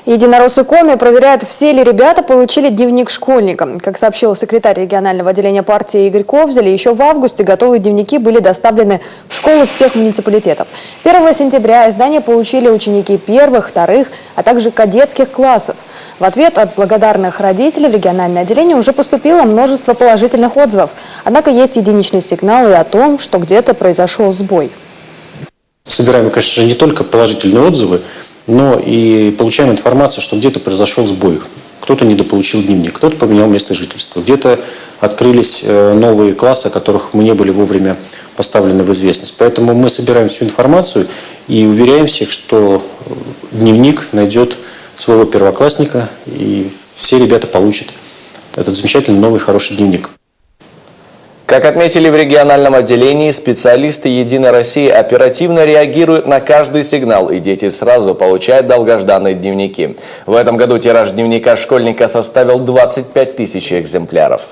Единороссы Коми проверяют, все ли ребята получили дневник школьника. Как сообщил секретарь регионального отделения партии Игорь Ковзель, еще в августе готовые дневники были доставлены в школы всех муниципалитетов. 1 сентября издания получили ученики первых, вторых, а также кадетских классов. В ответ от благодарных родителей в региональное отделение уже поступило множество положительных отзывов. Однако есть единичные сигналы о том, что где-то произошел сбой. Собираем, конечно же, не только положительные отзывы, но и получаем информацию, что где-то произошел сбой. Кто-то недополучил дневник, кто-то поменял место жительства, где-то открылись новые классы, о которых мы не были вовремя поставлены в известность. Поэтому мы собираем всю информацию и уверяем всех, что дневник найдет своего первоклассника, и все ребята получат этот замечательный новый хороший дневник. Как отметили в региональном отделении, специалисты «Единой России» оперативно реагируют на каждый сигнал, и дети сразу получают долгожданные дневники. В этом году тираж дневника школьника составил 25 тысяч экземпляров.